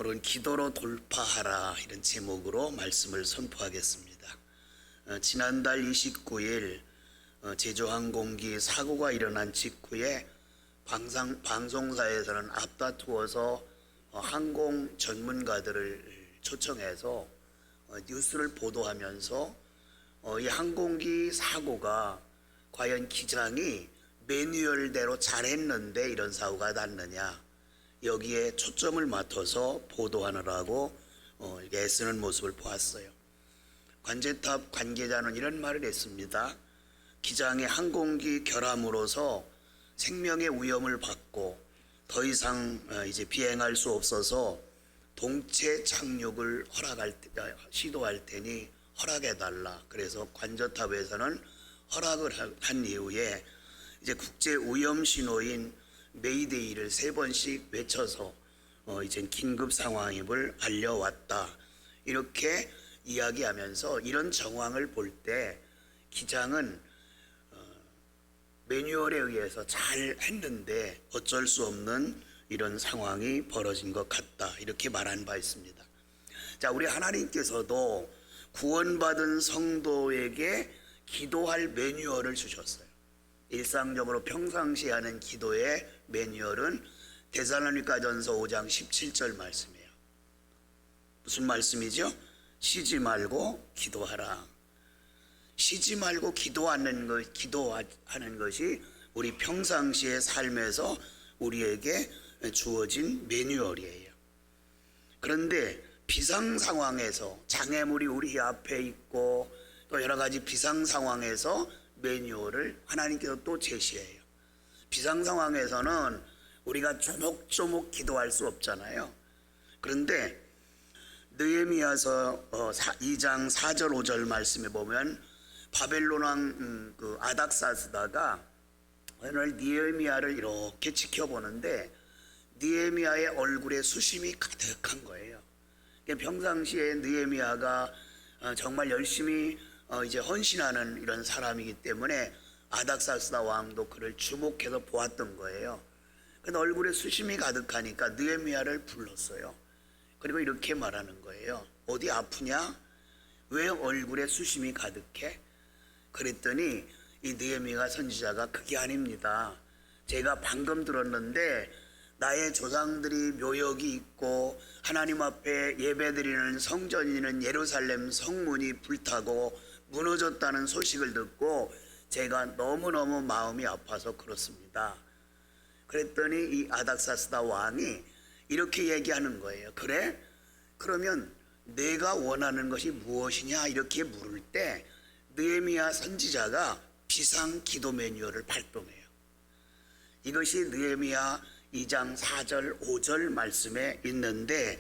오늘은 기도로 돌파하라 이런 제목으로 말씀을 선포하겠습니다. 지난달 29일 제주항공기 사고가 일어난 직후에 방송사에서는 앞다투어서 항공 전문가들을 초청해서 뉴스를 보도하면서 이 항공기 사고가 과연 기장이 매뉴얼대로 잘했는데 이런 사고가 났느냐, 여기에 초점을 맞춰서 보도하느라고 애쓰는 모습을 보았어요. 관제탑 관계자는 이런 말을 했습니다. 기장이 항공기 결함으로서 생명의 위험을 받고 더 이상 이제 비행할 수 없어서 동체 착륙을 시도할 테니 허락해달라. 그래서 관제탑에서는 허락을 한 이후에 이제 국제 위험 신호인 메이데이를 3번씩 외쳐서 이제 긴급 상황임을 알려왔다. 이렇게 이야기하면서 이런 정황을 볼 때 기장은 매뉴얼에 의해서 잘 했는데 어쩔 수 없는 이런 상황이 벌어진 것 같다. 이렇게 말한 바 있습니다. 자, 우리 하나님께서도 구원받은 성도에게 기도할 매뉴얼을 주셨어요. 일상적으로 평상시에 하는 기도의 매뉴얼은 데살로니가전서 5장 17절 말씀이에요. 무슨 말씀이죠? 쉬지 말고 기도하라. 쉬지 말고 기도하는 것이 우리 평상시의 삶에서 우리에게 주어진 매뉴얼이에요. 그런데 비상 상황에서 장애물이 우리 앞에 있고 또 여러 가지 비상 상황에서 매뉴얼을 하나님께서 또 제시해요. 비상 상황에서는 우리가 조목조목 기도할 수 없잖아요. 그런데 느헤미야서 2장 4절 5절 말씀에 보면 바벨론 왕 아닥사스다가 오늘 느헤미야를 이렇게 지켜보는데 느헤미야의 얼굴에 수심이 가득한 거예요. 평상시에 느헤미야가 정말 열심히 이제 헌신하는 이런 사람이기 때문에 아닥사스다 왕도 그를 주목해서 보았던 거예요. 근데 얼굴에 수심이 가득하니까 느헤미야를 불렀어요. 그리고 이렇게 말하는 거예요. 어디 아프냐? 왜 얼굴에 수심이 가득해? 그랬더니 이 느헤미야 선지자가 그게 아닙니다. 제가 방금 들었는데 나의 조상들이 묘역이 있고 하나님 앞에 예배드리는 성전이 있는 예루살렘 성문이 불타고 무너졌다는 소식을 듣고 제가 너무너무 마음이 아파서 그렇습니다. 그랬더니 이 아닥사스다 왕이 이렇게 얘기하는 거예요. 그래? 그러면 내가 원하는 것이 무엇이냐? 이렇게 물을 때 느헤미야 선지자가 비상 기도 매뉴얼을 발동해요. 이것이 느헤미야 2장 4절 5절 말씀에 있는데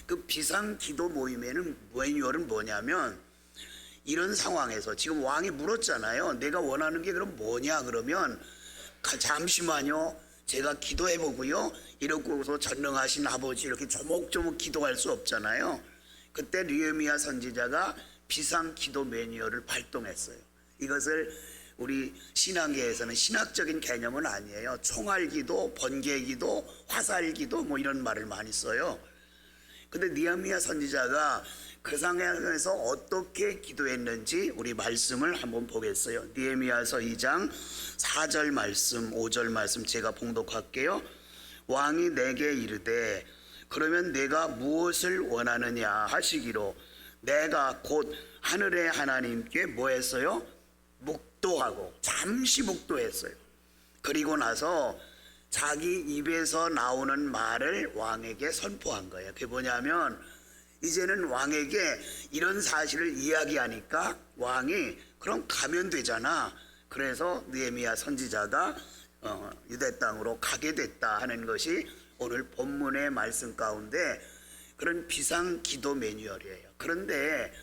그 비상 기도 모임에는 매뉴얼은 뭐냐면 이런 상황에서 지금 왕이 물었잖아요. 내가 원하는 게 그럼 뭐냐? 그러면 잠시만요. 제가 기도해 보고요. 이러고서 전능하신 아버지 이렇게 조목조목 기도할 수 없잖아요. 그때 느헤미야 선지자가 비상 기도 매뉴얼을 발동했어요. 이것을 우리 신앙계에서는 신학적인 개념은 아니에요. 총알기도, 번개기도, 화살기도 뭐 이런 말을 많이 써요. 근데 느헤미야 선지자가 그 상황에서 어떻게 기도했는지 우리 말씀을 한번 보겠어요. 느헤미야서 2장 4절 말씀 5절 말씀 제가 봉독할게요. 왕이 내게 이르되 그러면 내가 무엇을 원하느냐 하시기로 내가 곧 하늘의 하나님께 뭐 했어요? 묵도하고 잠시 묵도했어요. 그리고 나서 자기 입에서 나오는 말을 왕에게 선포한 거예요. 그게 뭐냐면 이제는 왕에게 이런 사실을 이야기하니까 왕이 그럼 가면 되잖아. 그래서 느헤미야 선지자가 유대 땅으로 가게 됐다 하는 것이 오늘 본문의 말씀 가운데 그런 비상 기도 매뉴얼이에요. 그런데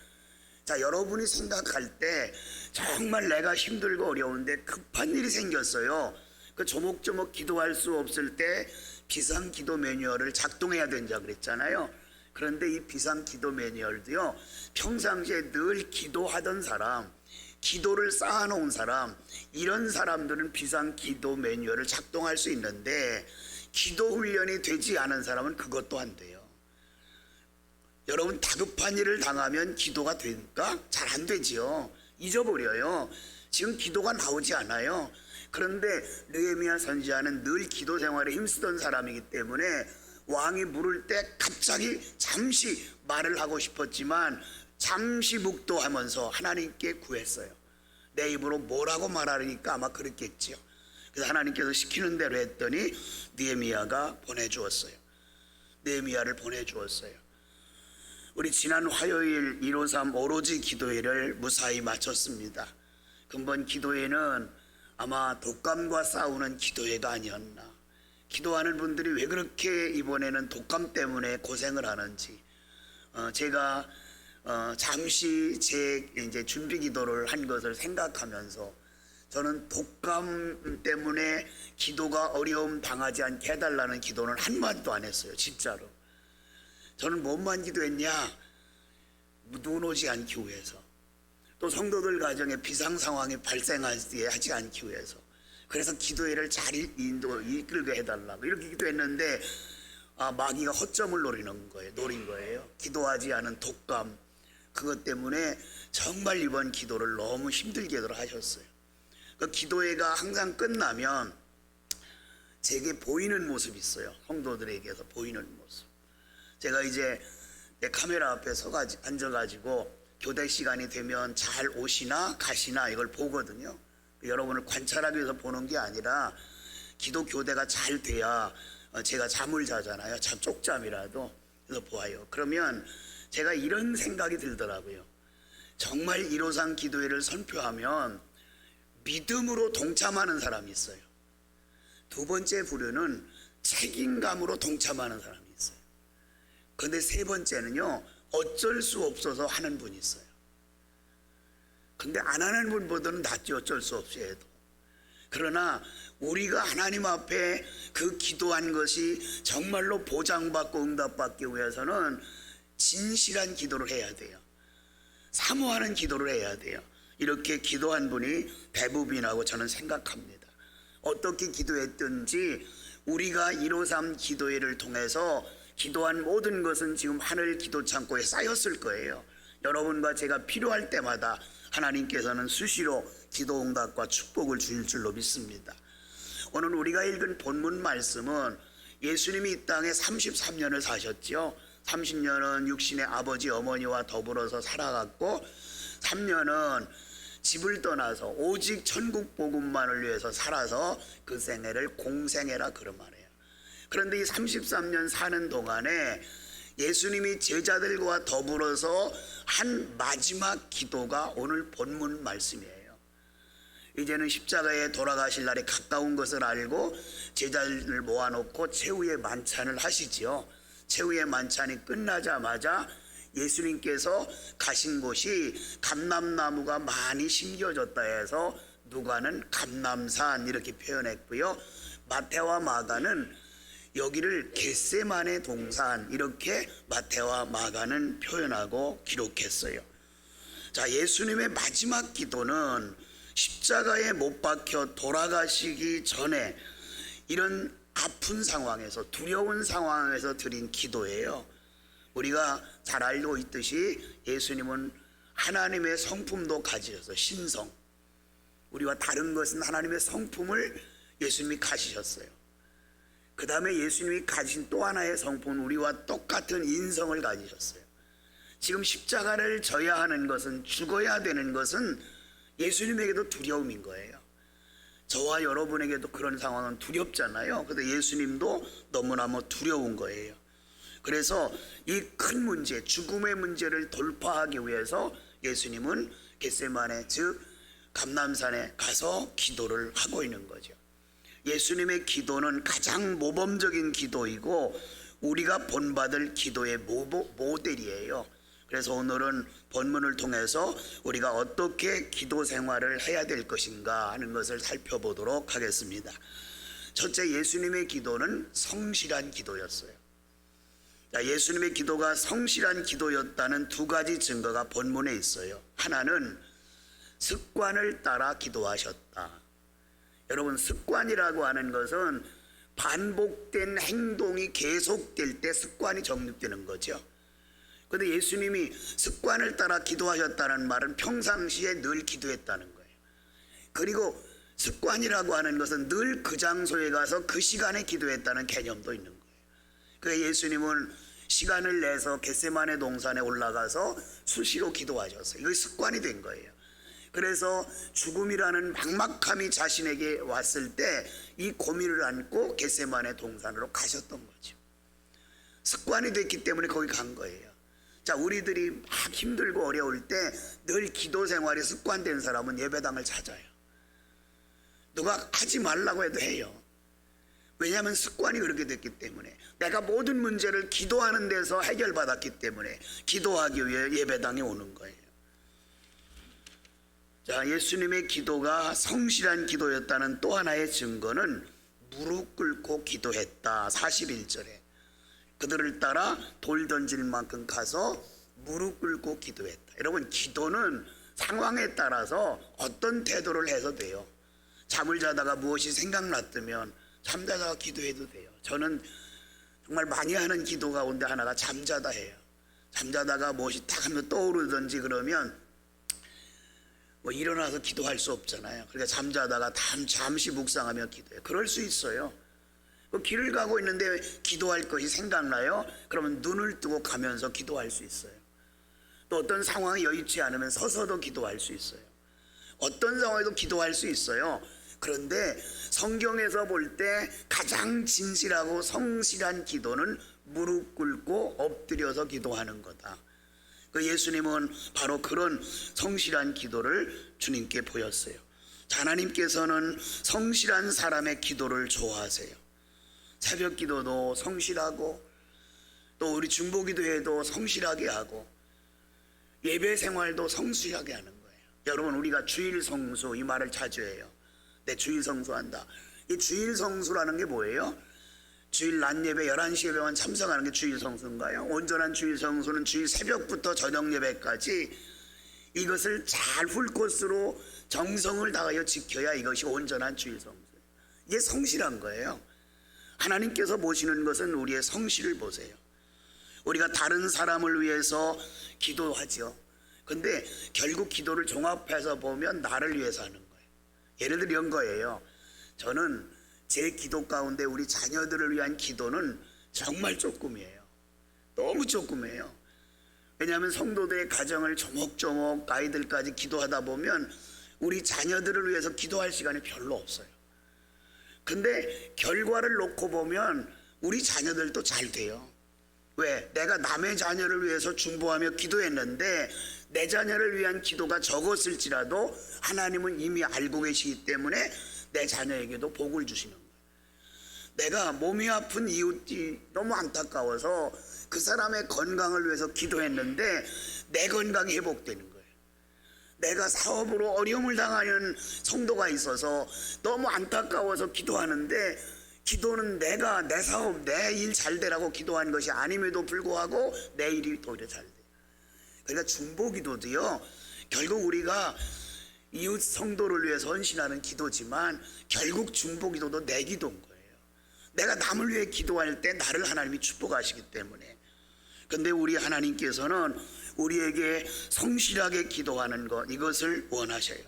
자, 여러분이 생각할 때 정말 내가 힘들고 어려운데 급한 일이 생겼어요. 그 조목조목 기도할 수 없을 때 비상 기도 매뉴얼을 작동해야 된다 그랬잖아요. 그런데 이 비상 기도 매뉴얼도요, 평상시에 늘 기도하던 사람, 기도를 쌓아놓은 사람, 이런 사람들은 비상 기도 매뉴얼을 작동할 수 있는데 기도 훈련이 되지 않은 사람은 그것도 안 돼요. 여러분 다급한 일을 당하면 기도가 될까? 잘 안 되지요. 잊어버려요. 지금 기도가 나오지 않아요. 그런데 느헤미야 선지자는 늘 기도 생활에 힘쓰던 사람이기 때문에 왕이 물을 때 갑자기 잠시 말을 하고 싶었지만 잠시 묵도하면서 하나님께 구했어요. 내 입으로 뭐라고 말하니까 아마 그랬겠지요. 그래서 하나님께서 시키는 대로 했더니 느헤미야가 보내주었어요. 느헤미야를 보내주었어요. 우리 지난 화요일 153 오로지 기도회를 무사히 마쳤습니다. 근본 기도회는 아마 독감과 싸우는 기도회가 아니었나. 기도하는 분들이 왜 그렇게 이번에는 독감 때문에 고생을 하는지 제가 잠시 제 이제 준비 기도를 한 것을 생각하면서 저는 독감 때문에 기도가 어려움 당하지 않게 해달라는 기도는 한마디도 안 했어요. 진짜로. 저는 뭐만 기도했냐? 눈 오지 않기 위해서, 또 성도들 가정에 비상 상황이 발생하지 하지 않기 위해서, 그래서 기도회를 잘 이끌게 해달라고 이렇게 기도했는데 마귀가 허점을 노린 거예요. 기도하지 않은 독감, 그것 때문에 정말 이번 기도를 너무 힘들게들 하셨어요. 그 기도회가 항상 끝나면 제게 보이는 모습이 있어요. 성도들에게서 보이는 모습. 제가 이제 내 카메라 앞에 앉아가지고 교대 시간이 되면 잘 오시나 가시나 이걸 보거든요. 여러분을 관찰하기 위해서 보는 게 아니라 기도 교대가 잘 돼야 제가 잠을 자잖아요. 쪽잠이라도. 그래서 보아요. 그러면 제가 이런 생각이 들더라고요. 정말 153 기도회를 선포하면 믿음으로 동참하는 사람이 있어요. 두 번째 부류는 책임감으로 동참하는 사람이 있어요. 그런데 세 번째는요, 어쩔 수 없어서 하는 분이 있어요. 근데 안 하는 분보다는 낫죠. 어쩔 수 없이 해도. 그러나 우리가 하나님 앞에 그 기도한 것이 정말로 보장받고 응답받기 위해서는 진실한 기도를 해야 돼요. 사모하는 기도를 해야 돼요. 이렇게 기도한 분이 대부분이라고 저는 생각합니다. 어떻게 기도했든지 우리가 153 기도회를 통해서 기도한 모든 것은 지금 하늘 기도 창고에 쌓였을 거예요. 여러분과 제가 필요할 때마다 하나님께서는 수시로 기도 응답과 축복을 주실 줄로 믿습니다. 오늘 우리가 읽은 본문 말씀은 예수님이 이 땅에 33년을 사셨죠. 30년은 육신의 아버지 어머니와 더불어서 살아갔고 3년은 집을 떠나서 오직 천국 복음만을 위해서 살아서 그 생애를 공생애라 그런 말이에요. 그런데 이 33년 사는 동안에 예수님이 제자들과 더불어서 한 마지막 기도가 오늘 본문 말씀이에요. 이제는 십자가에 돌아가실 날이 가까운 것을 알고 제자들을 모아놓고 최후의 만찬을 하시지요. 최후의 만찬이 끝나자마자 예수님께서 가신 곳이 감람나무가 많이 심겨졌다 해서 누가는 감람산 이렇게 표현했고요. 마태와 마가는 여기를 겟세마네 동산 이렇게 마태와 마가는 표현하고 기록했어요. 자, 예수님의 마지막 기도는 십자가에 못 박혀 돌아가시기 전에 이런 아픈 상황에서, 두려운 상황에서 드린 기도예요. 우리가 잘 알고 있듯이 예수님은 하나님의 성품도 가지셔서 신성, 우리와 다른 것은 하나님의 성품을 예수님이 가지셨어요. 그 다음에 예수님이 가진 또 하나의 성품은 우리와 똑같은 인성을 가지셨어요. 지금 십자가를 져야 하는 것은, 죽어야 되는 것은 예수님에게도 두려움인 거예요. 저와 여러분에게도 그런 상황은 두렵잖아요. 근데 예수님도 너무나도 두려운 거예요. 그래서 이 큰 문제, 죽음의 문제를 돌파하기 위해서 예수님은 겟세마네, 즉 감람산에 가서 기도를 하고 있는 거죠. 예수님의 기도는 가장 모범적인 기도이고 우리가 본받을 기도의 모델이에요. 그래서 오늘은 본문을 통해서 우리가 어떻게 기도 생활을 해야 될 것인가 하는 것을 살펴보도록 하겠습니다. 첫째, 예수님의 기도는 성실한 기도였어요. 예수님의 기도가 성실한 기도였다는 두 가지 증거가 본문에 있어요. 하나는 습관을 따라 기도하셨다. 여러분, 습관이라고 하는 것은 반복된 행동이 계속될 때 습관이 정립되는 거죠. 근데 예수님이 습관을 따라 기도하셨다는 말은 평상시에 늘 기도했다는 거예요. 그리고 습관이라고 하는 것은 늘 그 장소에 가서 그 시간에 기도했다는 개념도 있는 거예요. 그래서 예수님은 시간을 내서 겟세마네 동산에 올라가서 수시로 기도하셨어요. 이거 습관이 된 거예요. 그래서 죽음이라는 막막함이 자신에게 왔을 때 이 고민을 안고 겟세마네 동산으로 가셨던 거죠. 습관이 됐기 때문에 거기 간 거예요. 자, 우리들이 막 힘들고 어려울 때 늘 기도 생활이 습관된 사람은 예배당을 찾아요. 누가 하지 말라고 해도 해요. 왜냐하면 습관이 그렇게 됐기 때문에, 내가 모든 문제를 기도하는 데서 해결받았기 때문에 기도하기 위해 예배당에 오는 거예요. 자, 예수님의 기도가 성실한 기도였다는 또 하나의 증거는 무릎 꿇고 기도했다. 41절에 그들을 따라 돌 던질 만큼 가서 무릎 꿇고 기도했다. 여러분, 기도는 상황에 따라서 어떤 태도를 해서 돼요. 잠을 자다가 무엇이 생각났으면 잠자다가 기도해도 돼요. 저는 정말 많이 하는 기도 가운데 하나가 잠자다 해요. 잠자다가 무엇이 딱 하면 떠오르든지 그러면 뭐 일어나서 기도할 수 없잖아요. 그러니까 잠자다가 잠시 묵상하며 기도해요. 그럴 수 있어요. 길을 가고 있는데 기도할 것이 생각나요? 그러면 눈을 뜨고 가면서 기도할 수 있어요. 또 어떤 상황이 여의치 않으면 서서도 기도할 수 있어요. 어떤 상황에도 기도할 수 있어요. 그런데 성경에서 볼 때 가장 진실하고 성실한 기도는 무릎 꿇고 엎드려서 기도하는 거다. 그 예수님은 바로 그런 성실한 기도를 주님께 보였어요. 하나님께서는 성실한 사람의 기도를 좋아하세요. 새벽 기도도 성실하고, 또 우리 중보기도회도 성실하게 하고, 예배 생활도 성실하게 하는 거예요. 여러분, 우리가 주일 성수 이 말을 자주 해요. 내 주일 성수한다. 이 주일 성수라는 게 뭐예요? 주일 낮 예배 11시 예배만 참석하는 게 주일 성수인가요? 온전한 주일 성수는 주일 새벽부터 저녁 예배까지 이것을 잘 풀코스로 정성을 다하여 지켜야 이것이 온전한 주일 성수예요. 이게 성실한 거예요. 하나님께서 보시는 것은 우리의 성실을 보세요. 우리가 다른 사람을 위해서 기도하죠. 근데 결국 기도를 종합해서 보면 나를 위해서 하는 거예요. 예를 들어 이런 거예요. 저는 제 기도 가운데 우리 자녀들을 위한 기도는 정말 조금이에요. 너무 조금이에요. 왜냐하면 성도들의 가정을 조목조목 아이들까지 기도하다 보면 우리 자녀들을 위해서 기도할 시간이 별로 없어요. 근데 결과를 놓고 보면 우리 자녀들도 잘 돼요. 왜? 내가 남의 자녀를 위해서 중보하며 기도했는데 내 자녀를 위한 기도가 적었을지라도 하나님은 이미 알고 계시기 때문에 내 자녀에게도 복을 주시는 거예요. 내가 몸이 아픈 이웃이 너무 안타까워서 그 사람의 건강을 위해서 기도했는데 내 건강이 회복되는 거예요. 내가 사업으로 어려움을 당하는 성도가 있어서 너무 안타까워서 기도하는데 기도는 내가 내 사업, 내 일 잘 되라고 기도한 것이 아님에도 불구하고 내 일이 오히려 잘 돼요. 그러니까 중보기도도요, 결국 우리가 이웃 성도를 위해서 헌신하는 기도지만 결국 중보기도도 내 기도인 거예요. 내가 남을 위해 기도할 때 나를 하나님이 축복하시기 때문에. 근데 우리 하나님께서는 우리에게 성실하게 기도하는 것, 이것을 원하셔요.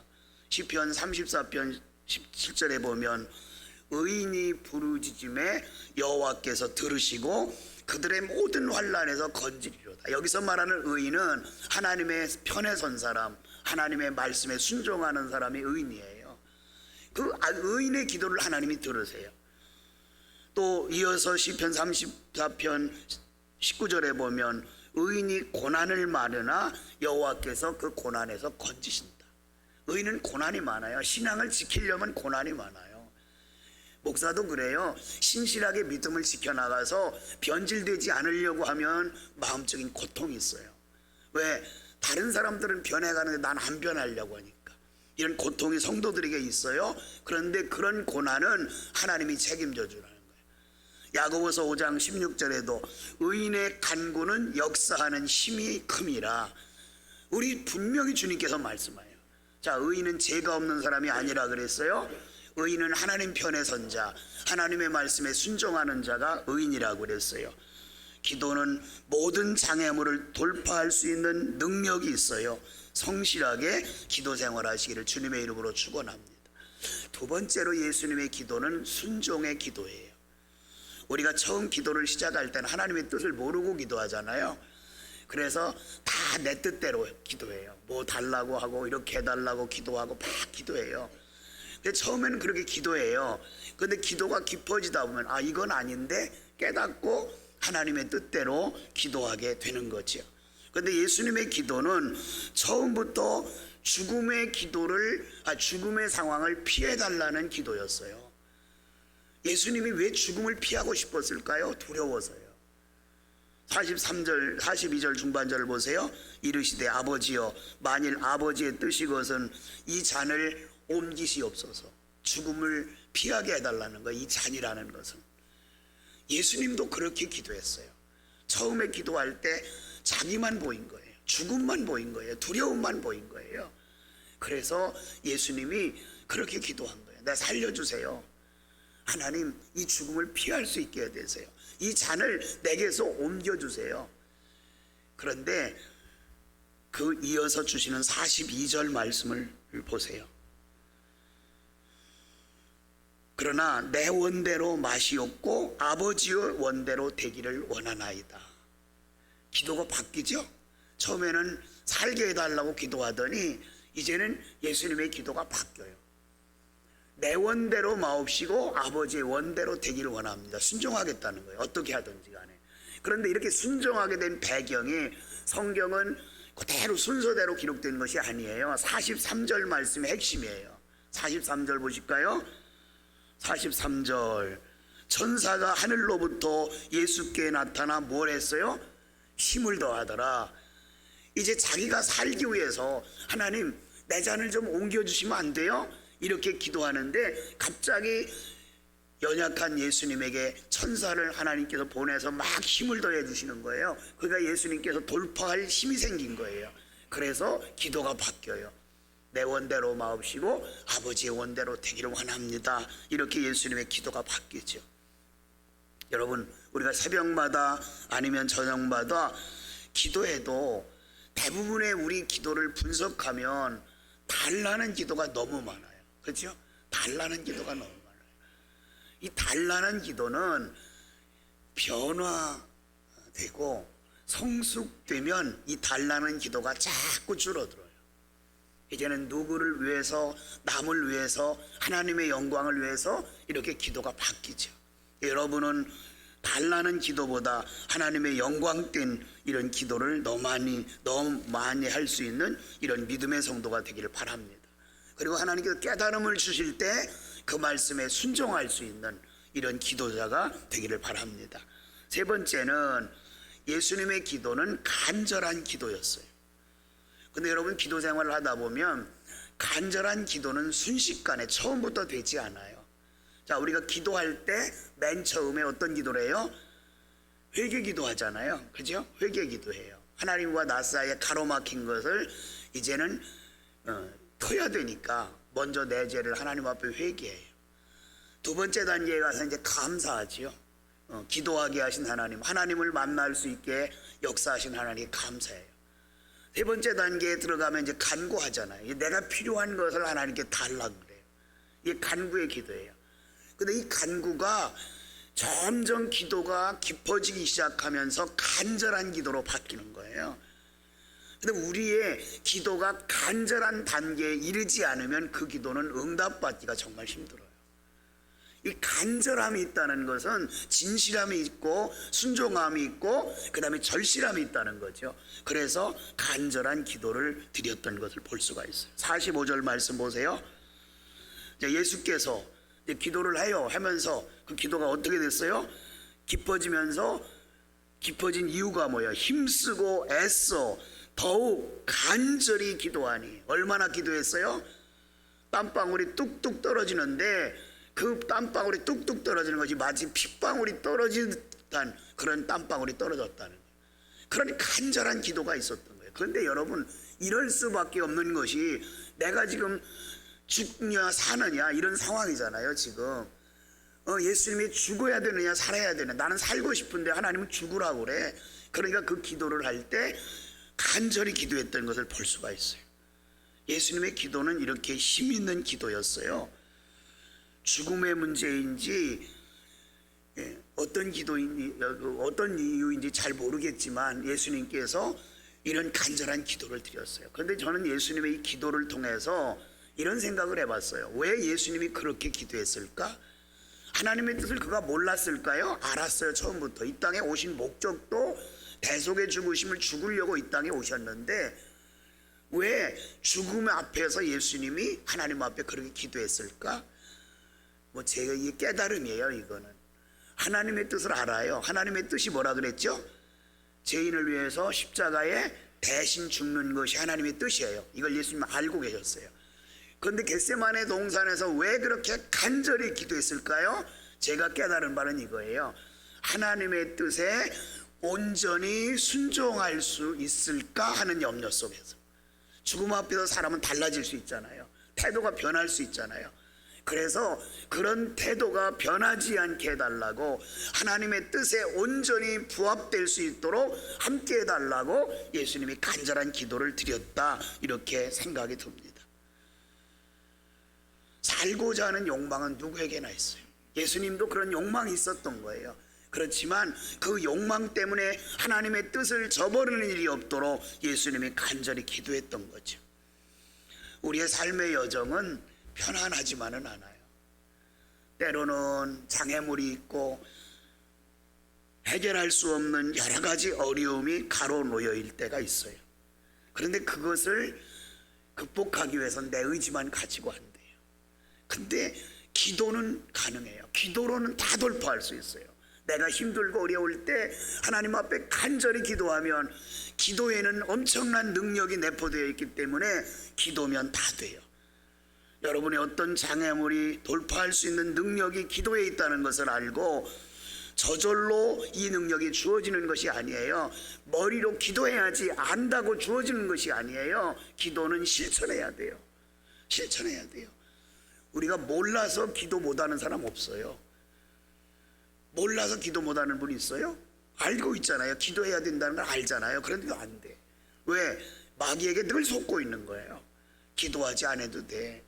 시편 34편 17절에 보면 의인이 부르짖음에 여호와께서 들으시고 그들의 모든 환난에서 건지리로다. 여기서 말하는 의인은 하나님의 편에 선 사람, 하나님의 말씀에 순종하는 사람이 의인이에요. 그 의인의 기도를 하나님이 들으세요. 또 이어서 시편 34편 19절에 보면 의인이 고난을 많으나 여호와께서 그 고난에서 건지신다. 의인은 고난이 많아요. 신앙을 지키려면 고난이 많아요. 목사도 그래요. 신실하게 믿음을 지켜나가서 변질되지 않으려고 하면 마음적인 고통이 있어요. 왜? 다른 사람들은 변해가는데 난 안 변하려고 하니까. 이런 고통이 성도들에게 있어요. 그런데 그런 고난은 하나님이 책임져 주라는 거예요. 야고보서 5장 16절에도 의인의 간구는 역사하는 힘이 큼이라. 우리 분명히 주님께서 말씀해요. 자, 의인은 죄가 없는 사람이 아니라 그랬어요. 의인은 하나님 편에 선 자, 하나님의 말씀에 순종하는 자가 의인이라고 그랬어요. 기도는 모든 장애물을 돌파할 수 있는 능력이 있어요. 성실하게 기도 생활하시기를 주님의 이름으로 축원합니다. 두 번째로 예수님의 기도는 순종의 기도예요. 우리가 처음 기도를 시작할 때는 하나님의 뜻을 모르고 기도하잖아요. 그래서 다 내 뜻대로 기도해요. 뭐 달라고 하고 이렇게 해달라고 기도하고 막 기도해요. 근데 처음에는 그렇게 기도해요. 근데 기도가 깊어지다 보면 아 이건 아닌데 깨닫고 하나님의 뜻대로 기도하게 되는 거죠. 근데 예수님의 기도는 처음부터 죽음의 상황을 피해달라는 기도였어요. 예수님이 왜 죽음을 피하고 싶었을까요? 두려워서요. 42절 중반절을 보세요. 이르시되 아버지여 만일 아버지의 뜻이것은 이 잔을 옮기시옵소서. 죽음을 피하게 해달라는 거예요. 이 잔이라는 것은. 예수님도 그렇게 기도했어요. 처음에 기도할 때 자기만 보인 거예요. 죽음만 보인 거예요. 두려움만 보인 거예요. 그래서 예수님이 그렇게 기도한 거예요. 나 살려주세요. 하나님 이 죽음을 피할 수 있게 해주세요. 이 잔을 내게서 옮겨주세요. 그런데 그 이어서 주시는 42절 말씀을 보세요. 그러나 내 원대로 마시옵고 아버지의 원대로 되기를 원하나이다. 기도가 바뀌죠. 처음에는 살게 해달라고 기도하더니 이제는 예수님의 기도가 바뀌어요. 내 원대로 마옵시고 아버지의 원대로 되기를 원합니다. 순종하겠다는 거예요. 어떻게 하든지 간에. 그런데 이렇게 순종하게 된 배경이 성경은 그대로 순서대로 기록된 것이 아니에요. 43절 말씀의 핵심이에요. 43절 보실까요? 43절 천사가 하늘로부터 예수께 나타나 뭘 했어요? 힘을 더하더라. 이제 자기가 살기 위해서 하나님 내 잔을 좀 옮겨주시면 안 돼요? 이렇게 기도하는데 갑자기 연약한 예수님에게 천사를 하나님께서 보내서 막 힘을 더해 주시는 거예요. 그러니까 예수님께서 돌파할 힘이 생긴 거예요. 그래서 기도가 바뀌어요. 내 원대로 마옵시고 아버지의 원대로 되기를 원합니다. 이렇게 예수님의 기도가 바뀌죠. 여러분 우리가 새벽마다 아니면 저녁마다 기도해도 대부분의 우리 기도를 분석하면 달라는 기도가 너무 많아요. 그렇죠? 달라는 기도가 너무 많아요. 이 달라는 기도는 변화되고 성숙되면 이 달라는 기도가 자꾸 줄어들어요. 이제는 누구를 위해서, 남을 위해서, 하나님의 영광을 위해서 이렇게 기도가 바뀌죠. 여러분은 달라는 기도보다 하나님의 영광된 이런 기도를 너무 많이 할 수 있는 이런 믿음의 성도가 되기를 바랍니다. 그리고 하나님께서 깨달음을 주실 때 그 말씀에 순종할 수 있는 이런 기도자가 되기를 바랍니다. 세 번째는 예수님의 기도는 간절한 기도였어요. 근데 여러분 기도 생활을 하다 보면 간절한 기도는 순식간에 처음부터 되지 않아요. 자, 우리가 기도할 때 맨 처음에 어떤 기도를 해요? 회개 기도하잖아요. 그죠? 회개 기도해요. 하나님과 나 사이에 가로막힌 것을 이제는 터야 되니까 먼저 내 죄를 하나님 앞에 회개해요. 두 번째 단계에 가서 이제 감사하지요. 기도하게 하신 하나님, 하나님을 만날 수 있게 역사하신 하나님께 감사해요. 세 번째 단계에 들어가면 이제 간구하잖아요. 내가 필요한 것을 하나님께 달라고 그래요. 이게 간구의 기도예요. 근데 이 간구가 점점 기도가 깊어지기 시작하면서 간절한 기도로 바뀌는 거예요. 근데 우리의 기도가 간절한 단계에 이르지 않으면 그 기도는 응답받기가 정말 힘들어요. 이 간절함이 있다는 것은 진실함이 있고 순종함이 있고 그 다음에 절실함이 있다는 거죠. 그래서 간절한 기도를 드렸던 것을 볼 수가 있어요. 45절 말씀 보세요. 예수께서 기도를 해요 하면서 그 기도가 어떻게 됐어요? 깊어진 이유가 뭐예요? 힘쓰고 애써 더욱 간절히 기도하니. 얼마나 기도했어요? 땀방울이 뚝뚝 떨어지는데 그 땀방울이 뚝뚝 떨어지는 것이 마치 핏방울이 떨어지듯한 그런 땀방울이 떨어졌다는 거예요. 그러니 간절한 기도가 있었던 거예요. 그런데 여러분 이럴 수밖에 없는 것이 내가 지금 죽냐 사느냐 이런 상황이잖아요. 지금 예수님이 죽어야 되느냐 살아야 되느냐, 나는 살고 싶은데 하나님은 죽으라고 그래. 그러니까 그 기도를 할 때 간절히 기도했던 것을 볼 수가 있어요. 예수님의 기도는 이렇게 힘 있는 기도였어요. 죽음의 문제인지 어떤 기도인지 어떤 이유인지 잘 모르겠지만 예수님께서 이런 간절한 기도를 드렸어요. 그런데 저는 예수님의 이 기도를 통해서 이런 생각을 해봤어요. 왜 예수님이 그렇게 기도했을까? 하나님의 뜻을 그가 몰랐을까요? 알았어요. 처음부터 이 땅에 오신 목적도 대속의 죽으심을 죽으려고 이 땅에 오셨는데 왜 죽음 앞에서 예수님이 하나님 앞에 그렇게 기도했을까? 제가 이게 깨달음이에요. 이거는 하나님의 뜻을 알아요. 하나님의 뜻이 뭐라 그랬죠? 죄인을 위해서 십자가에 대신 죽는 것이 하나님의 뜻이에요. 이걸 예수님 알고 계셨어요. 그런데 겟세마네 동산에서 왜 그렇게 간절히 기도했을까요? 제가 깨달은 바는 이거예요. 하나님의 뜻에 온전히 순종할 수 있을까 하는 염려 속에서. 죽음 앞에서 사람은 달라질 수 있잖아요. 태도가 변할 수 있잖아요. 그래서 그런 태도가 변하지 않게 해달라고, 하나님의 뜻에 온전히 부합될 수 있도록 함께 해달라고 예수님이 간절한 기도를 드렸다, 이렇게 생각이 듭니다. 살고자 하는 욕망은 누구에게나 있어요. 예수님도 그런 욕망이 있었던 거예요. 그렇지만 그 욕망 때문에 하나님의 뜻을 저버리는 일이 없도록 예수님이 간절히 기도했던 거죠. 우리의 삶의 여정은 편안하지만은 않아요. 때로는 장애물이 있고 해결할 수 없는 여러 가지 어려움이 가로놓여 때가 있어요. 그런데 그것을 극복하기 위해서는 내 의지만 가지고 안 돼요. 근데 기도는 가능해요. 기도로는 다 돌파할 수 있어요. 내가 힘들고 어려울 때 하나님 앞에 간절히 기도하면 기도에는 엄청난 능력이 내포되어 있기 때문에 기도면 다 돼요. 여러분의 어떤 장애물이 돌파할 수 있는 능력이 기도에 있다는 것을 알고 저절로 이 능력이 주어지는 것이 아니에요. 머리로 기도해야지 안다고 주어지는 것이 아니에요. 기도는 실천해야 돼요. 실천해야 돼요. 우리가 몰라서 기도 못하는 사람 없어요. 몰라서 기도 못하는 분 있어요? 알고 있잖아요. 기도해야 된다는 걸 알잖아요. 그런데도 안 돼. 왜? 마귀에게 늘 속고 있는 거예요. 기도하지 않아도 돼.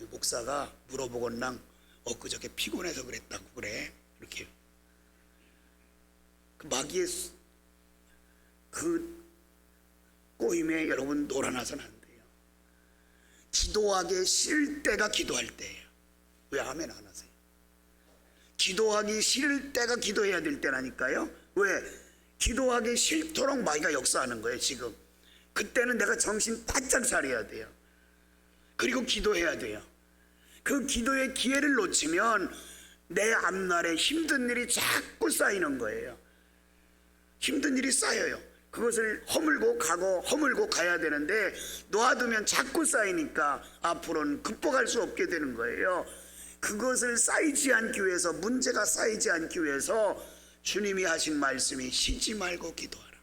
목사가 물어보건랑 엊그저께 피곤해서 그랬다고 그래. 이렇게. 그 마귀의 그 꼬임에 여러분 놀아나서는 안 돼요. 기도하기 싫을 때가 기도할 때예요. 왜 아멘 안 하세요? 기도하기 싫을 때가 기도해야 될 때라니까요. 왜? 기도하기 싫도록 마귀가 역사하는 거예요. 지금 그때는 내가 정신 바짝 차려야 돼요. 그리고 기도해야 돼요. 그 기도의 기회를 놓치면 내 앞날에 힘든 일이 자꾸 쌓이는 거예요. 힘든 일이 쌓여요. 그것을 허물고 가고 허물고 가야 되는데 놓아두면 자꾸 쌓이니까 앞으로는 극복할 수 없게 되는 거예요. 그것을 쌓이지 않기 위해서, 문제가 쌓이지 않기 위해서 주님이 하신 말씀이 쉬지 말고 기도하라.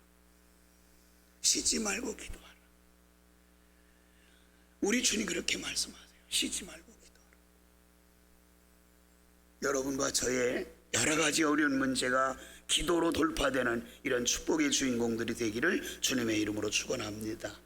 쉬지 말고 기도하라. 우리 주님 그렇게 말씀하세요. 쉬지 말고 기도하라. 여러분과 저의 여러 가지 어려운 문제가 기도로 돌파되는 이런 축복의 주인공들이 되기를 주님의 이름으로 축원합니다.